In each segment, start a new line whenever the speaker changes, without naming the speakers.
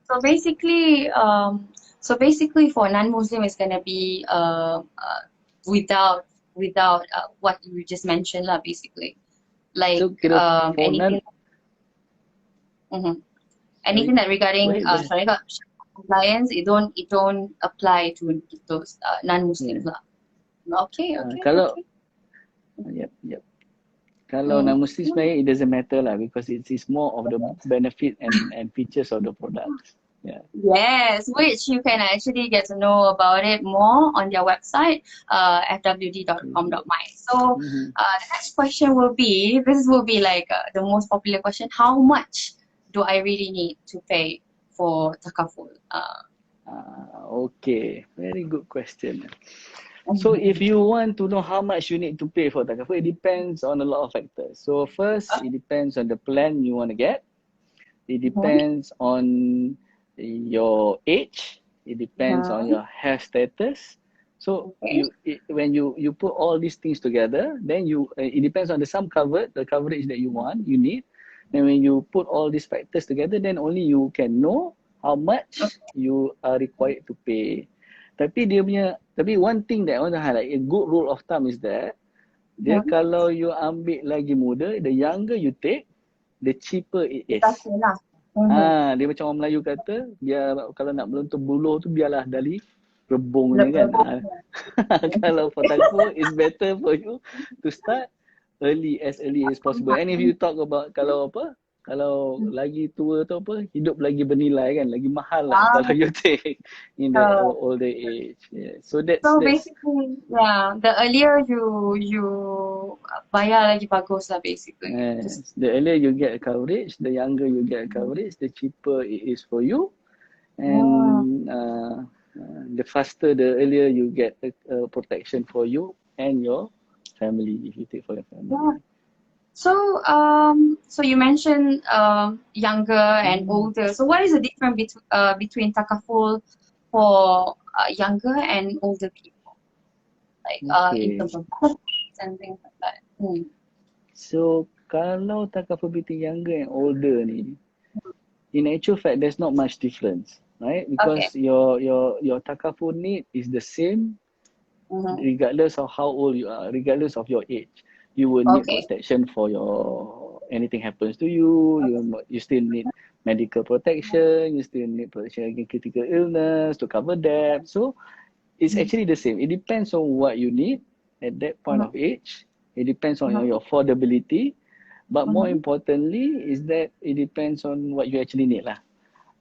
So basically for non-Muslim it's gonna be without what you just mentioned lah, basically. Like
So kira for non,
anything. Mhm.
sorry,
Anything that regarding
go ahead.
syariah compliance, it don't apply to those non-Muslims
Yeah.
lah. Okay, okay,
Kalau,
okay.
yep. Kalau non-Muslim sebenarnya it doesn't matter lah, because it's more of the benefit and features of the products. Yeah.
Yes, which you can actually get to know about it more on their website, fwd.com.my. So the next question will be, this will be like the most popular question, how much do I really need to pay for Takaful?
Okay, very good question. So if you want to know how much you need to pay for Takaful, it depends on a lot of factors. So first, it depends on the plan you want to get. It depends on your age. It depends on your health status. So when you put all these things together, then it depends on the sum covered, the coverage that you want, you need. Then when you put all these factors together, then only you can know how much you are required to pay. Tapi one thing that I want to highlight, a good rule of thumb is that dia kalau you ambil lagi muda, the younger you take, the cheaper it is. Dia macam orang Melayu kata, biar kalau nak meluntur buluh tu biarlah dari rebungnya kan. Kalau for Takaful, it's better for you to start early as possible. And if you talk about kalau lagi tua tu hidup lagi bernilai kan, lagi mahal lah kalau you take in the older age. Yeah. So
basically, the earlier you bayar lagi bagus lah, basically.
The earlier you get a coverage, the younger you get a coverage, the cheaper it is for you. And the faster, the earlier you get a protection for you and your family, if you take for your family.
Yeah. So you mentioned younger and older. So what is the difference between Takaful for younger and older people? Like in terms of benefits and things like that.
So kalau Takaful between younger and older ni, in actual fact there's not much difference, right? Because your Takaful need is the same regardless of how old you are, regardless of your age. You will need protection for anything happens to you. You still need medical protection. You still need protection against critical illness to cover that. So it's actually the same. It depends on what you need at that point of age. It depends on your affordability. But more importantly is that it depends on what you actually need lah.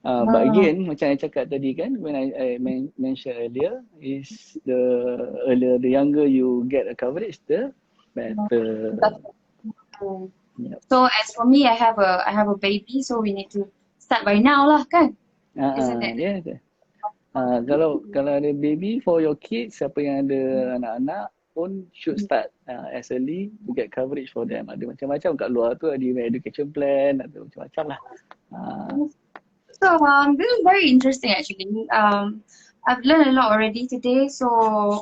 But again, macam I cakap tadi kan, when I mentioned earlier, is the younger you get a coverage, the better.
So as for me, I have a baby, so we need to start by now lah, kan? Isn't it?
Yeah. Kalau ada baby, for your kids, siapa yang ada anak-anak pun should start as early to get coverage for them. Ada macam-macam kat luar tu, ada education plan, ada macam-macam lah.
So this is very interesting actually. I've learned a lot already today, so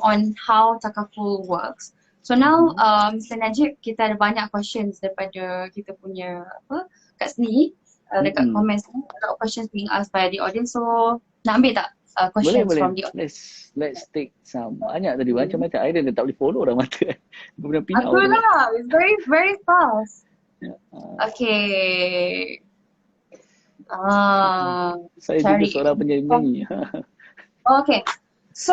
on how Takaful works. So now, Mr. Najib, kita ada banyak questions daripada kita punya kat sini, dekat komen sini. A lot of questions being asked by the audience. So nak ambil tak questions from the audience?
Let's take some. Banyak tadi, macam-macam. I dah tak boleh follow dah mata. Kemudian pinau.
Aku lah, it's very, very fast. Okay.
Saya juga seorang penyanyi.
Okay. So,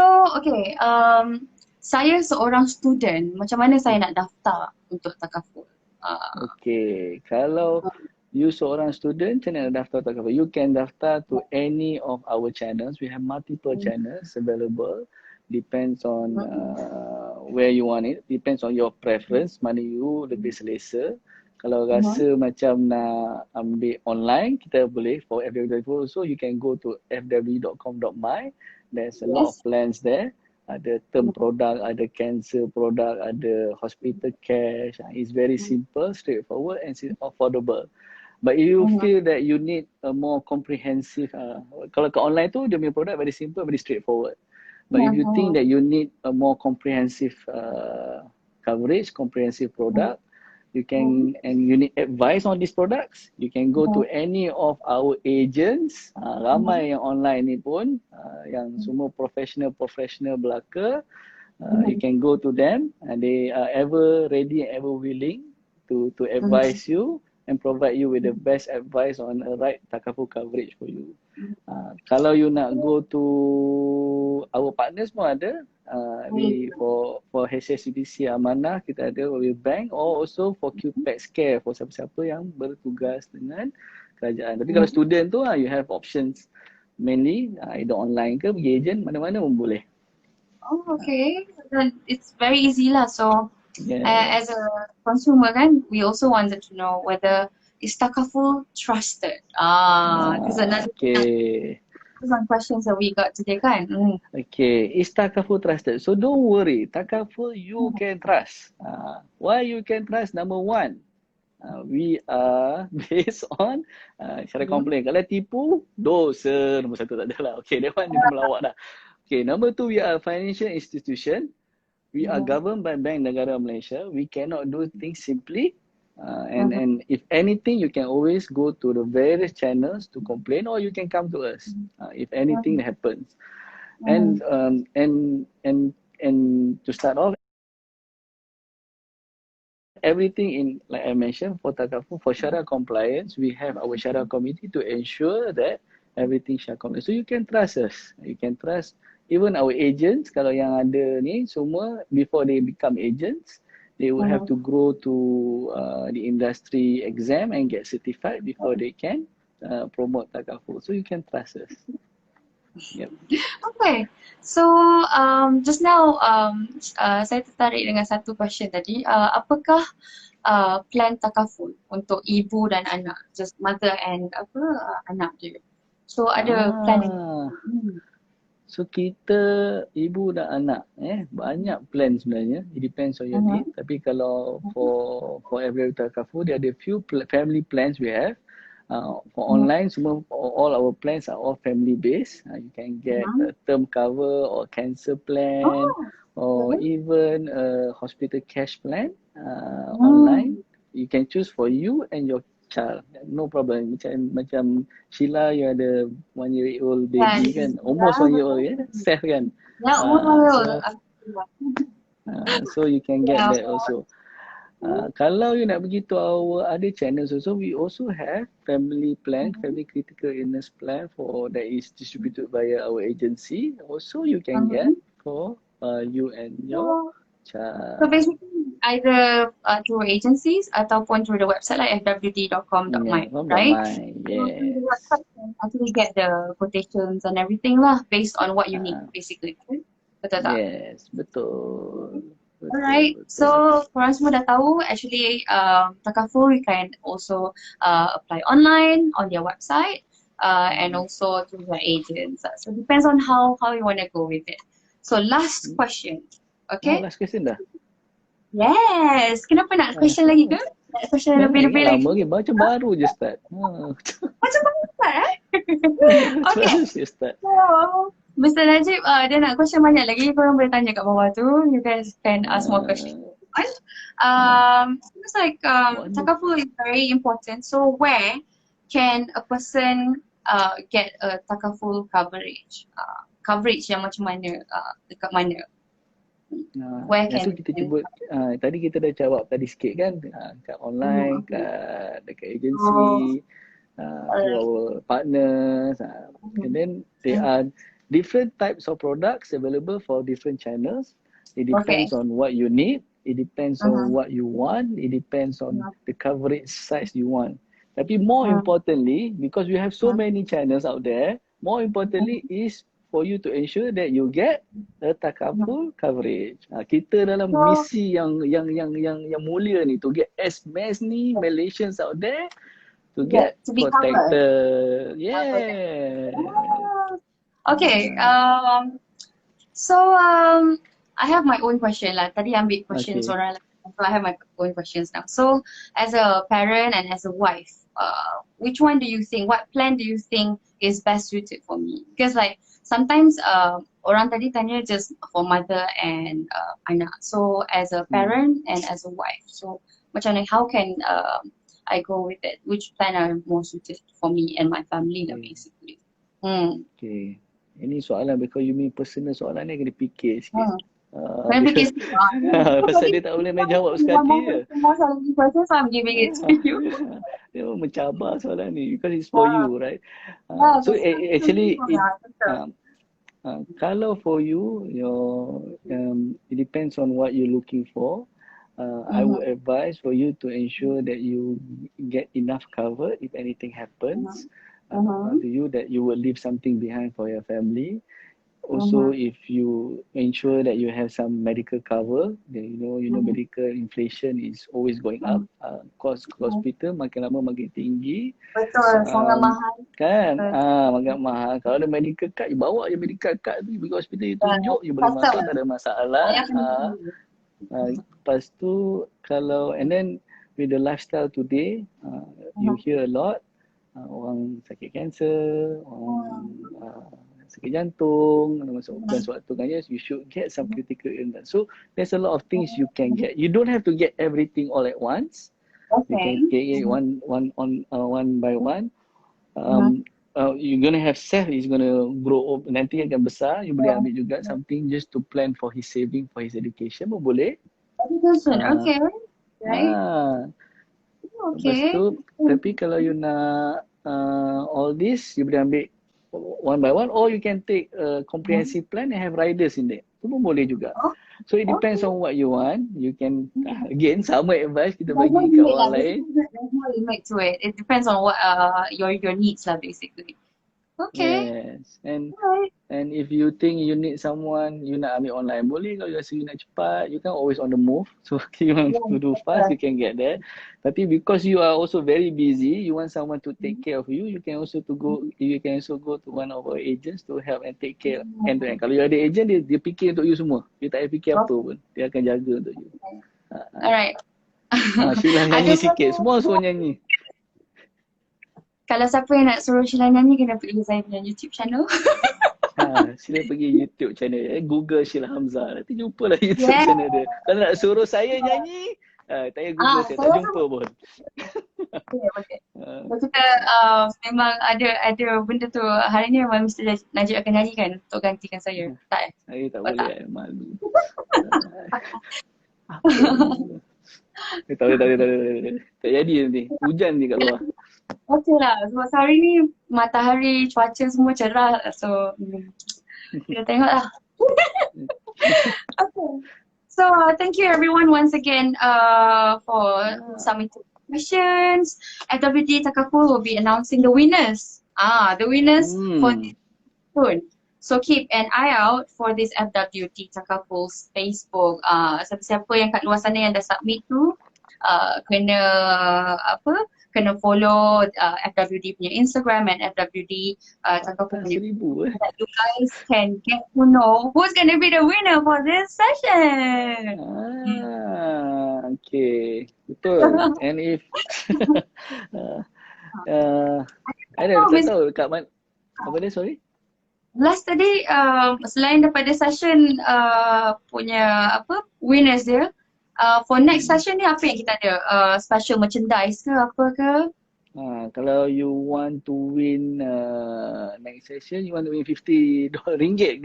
saya seorang student, macam mana saya nak daftar untuk Takaful?
Okay, kalau you seorang student, macam mana nak daftar Takaful? You can daftar to any of our channels. We have multiple channels available. Depends on where you want it. Depends on your preference, mana you lebih selesa. Kalau rasa macam nak ambil online, kita boleh for FWDTakaful. So you can go to fwd.com.my. There's a lot of plans there. Ada term product, ada cancer product, ada hospital cash. It's very simple, straightforward and affordable. But if you feel that you need a more comprehensive, kalau ke online tu dia punya product very simple, very straightforward. But if you think that you need a more comprehensive coverage, comprehensive product, you can, and you need advice on these products, you can go to any of our agents. Ramai yang online ni pun, yang semua professional belaka. You can go to them and they are ever ready and ever willing to advise you and provide you with the best advice on a right takaful coverage for you. Kalau you nak go to our partners pun ada, for HSBC Amanah kita ada with bank, or also for QPEX Care for siapa-siapa yang bertugas dengan kerajaan. Tapi kalau student tu you have options, mainly either online ke pergi agent, mana-mana pun boleh.
Oh, okay. Then it's very easy lah. So
Yes.
as a consumer kan, we also wanted to know whether is takaful trusted. This is another some questions that we got today kan.
Okay, is takaful trusted? So don't worry, takaful you can trust. Why you can trust? Number one, we are based on syarat komplain. Kalau tipu, dosa. Nombor satu tak ada lah. Okay, that one dia melawak dah. Okay, number two, we are a financial institution. We are governed by Bank Negara Malaysia. We cannot do things simply. And if anything, you can always go to the various channels to complain, or you can come to us if anything happens. And to start off, everything in, like I mentioned, for takaful, for syariah compliance, we have our syariah committee to ensure that everything syariah compliant. So you can trust us. You can trust even our agents. Kalau yang ada ni semua, before they become agents, they will have to go to the industry exam and get certified before they can promote takaful. So you can trust us. Yep.
Okay, so just now saya tertarik dengan satu question tadi. Apakah plan takaful untuk ibu dan anak, just mother and anak je? So ada plan.
So kita ibu dan anak banyak plan sebenarnya. It depends on your need. Tapi kalau for FWDTakaful, dia ada few family plans we have. For online, semua all our plans are all family based. You can get a term cover or cancer plan, or even a hospital cash plan online. You can choose for you and your child, no problem. Macam SHILA, you ada 1 year old baby kan, almost 1 year old self kan. So you can get that also. Kalau you nak pergi to our other channels also, we also have family plan, family critical illness plan that is distributed via our agency. Also you can get for you and your child.
So basically either through agencies ataupun through the website like fwd.com.my, right?
Yes.
So through the website you can actually get the quotations and everything lah based on what you need basically. Betul tak?
Yes, betul.
Alright, so korang semua dah tahu actually takaful you can also apply online on their website and also through their agents. So it depends on how you want to go with it. So last question, okay?
Last question dah?
Yes, kenapa nak question lagi ke? Nak question lebih-lebih lagi?
Lama lagi, macam baru je start.
Macam baru start Okay,
start.
so Mr. Najib, dia nak question banyak lagi, korang boleh tanya kat bawah tu. You guys can ask more questions. It's like takaful is very important. So where can a person get a takaful coverage? Coverage yang macam mana? Dekat mana? Where can
kita sebut tadi kita dah jawab tadi sikit kan, kat online, dekat agensi, our partners, and then there are different types of products available for different channels. It depends on what you need, it depends on what you want, it depends on the coverage size you want. Tapi more importantly, because we have so many channels out there, more importantly is for you to ensure that you get a takaful coverage. Kita dalam misi yang mulia ni, to get as many Malaysians out there to get protected. Yeah.
Okay. So I have my own question lah. Tadi ambil questions orang lain. So I have my own questions now. So as a parent and as a wife, which one do you think, what plan do you think is best suited for me? Because like sometimes orang tadi tanya just for mother and anak. So as a parent and as a wife, so macam mana, how can I go with it, which plan are more suited for me and my family lah basically.
Okay. Ini soalan because you mean personal soalan ni kena fikir sikit.
Kena fikir sikit.
Pasal dia tak boleh main jawab sekali je.
So I'm giving it to you.
Dia mencabar soalan ni because it's for you, right? So actually kalau for you, it depends on what you're looking for. I would advise for you to ensure that you get enough cover if anything happens to you, that you will leave something behind for your family. Also, if you ensure that you have some medical cover, then you know medical inflation is always going up. Cost hospital makin lama makin tinggi.
Betul, sangat mahal.
Kan? Makin mahal. Kalau ada medical card, you bawa je medical card tu, pergi hospital, you tunjuk, you boleh masuk, tak ada masalah. Lepas tu, kalau, and then with the lifestyle today, you hear a lot, orang sakit kanser, orang sakit jantung, bukan suatu kan, you should get some critical illness. So there's a lot of things you can get. You don't have to get everything all at once. You can get it one by one. You're gonna have Seth is gonna grow up, nanti akan besar. You boleh ambil juga something just to plan for his saving, for his education pun boleh.
Okay. Right.
Lepas tu, tapi kalau you nak all this, you boleh ambil one by one, or you can take a comprehensive plan and have riders in there. Itu pun boleh juga. So it depends on what you want. You can, again, sama advice kita bagi kat orang lain.
There's more limit to it. It depends on what your needs lah basically. Okay.
Yes. And if you think you need someone, you nak ambil online, boleh. Kalau you rasa you nak cepat, you can always on the move. So you want to do fast, you can get there. Tapi because you are also very busy, you want someone to take care of you, you can also go to one of our agents to help and take care end to end. Kalau you ada agent, dia fikir untuk you semua. Dia tak payah fikir apa pun. Dia akan jaga untuk you.
Alright.
Sheila nyanyi sikit. Semua suruh nyanyi.
Kalau siapa yang nak suruh Sheila nyanyi, kena pergi saya punya YouTube channel.
Sila pergi YouTube channel Google Sheila Hamzah. Nanti jumpalah YouTube channel dia. Kalau nak suruh saya nyanyi, tak payah Google, saya tak jumpa pun.
Okay. Kita memang ada benda tu. Hari ni memang Mr. Najib akan nyanyikan untuk gantikan saya. Tak
Saya tak boleh, malu. Tak boleh. Tak jadi nanti. Hujan ni kat luar.
Okay lah, sebab hari ni matahari, cuaca semua cerah. So, kita tengok lah. Okay. So, thank you everyone once again for submitting questions. FWDTakaful will be announcing the winners. The winners for this soon. So, keep an eye out for this FWDTakaful's Facebook. Siapa-siapa yang kat luar sana yang dah submit tu, kena follow FWD punya Instagram and FWD Takaful punya. That you guys can get to know who's going to be the winner for this session.
Okay, betul. And if ada tak tahu dekat mana, apa dia, sorry?
Last tadi selain daripada session punya winners dia, for next session ni apa yang kita ada? Special merchandise ke apa ke?
Kalau you want to win next session, you want to win $50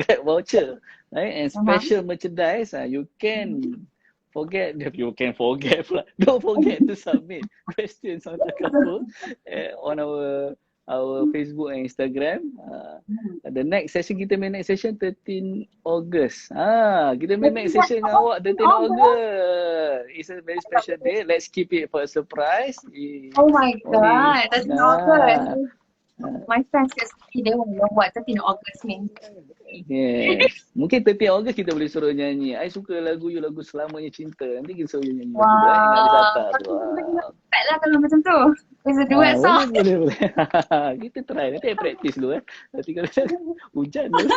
Grab voucher, right? And special merchandise, you can forget pula. Don't forget to submit questions on Takaful on our Facebook and Instagram. The next session, kita main next session 13 August. Kita main next session dengan awak 13 August. It's a very special day. Let's keep it for a surprise.
Oh my god, 13 August. My friends kat sini, dia orang buat 13 August ni.
Yes. Mungkin 13 August kita boleh suruh nyanyi. I suka lagu you, lagu Selamanya Cinta. Nanti kita suruh you nyanyi.
Tak lah kalau macam tu. It's a duet song.
Boleh. Kita try. Nanti I practice dulu. Nanti kalau hujan dulu.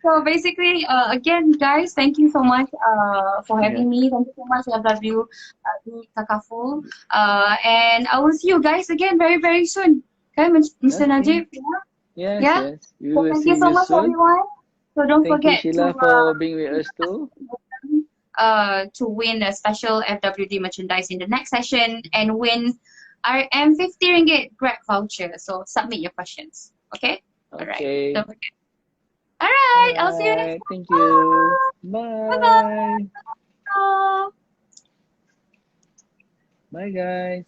So basically, again guys, thank you so much for having me. Thank you so much FWDTakaful. And I will see you guys again very, very soon. Okay, Mr. Najib?
Yes.
So thank you so much everyone. So don't forget
Thank you Sheila for being with us too.
to win a special FWD merchandise in the next session and win RM 50 ringgit Grab voucher. So submit your questions. Okay? Alright.
Okay.
Don't forget. Alright, I'll see you next
Alright.
time.
Thank you.
Bye
Bye.
bye.
Bye, guys.